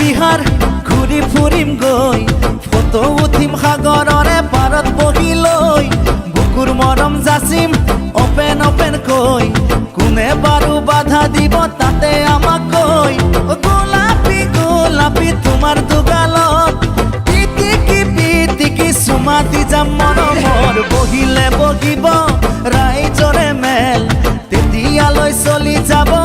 বিহাৰ ঘূৰি ফুৰিম গৈ ফটো উঠিম সাগৰৰে পাৰত বহি লৈ বুকুৰ মৰম যাচিম অপেন অপেন কৈ কোনে বাৰু বাধা দিব তাতে আমাক কৈ গোলাপী গোলাপী তোমাৰ দুগালত পিটিকি চুমা দি যাম মৰমৰ বহিলে বহিব ৰাইজৰে মেল তেতিয়ালৈ চলি যাব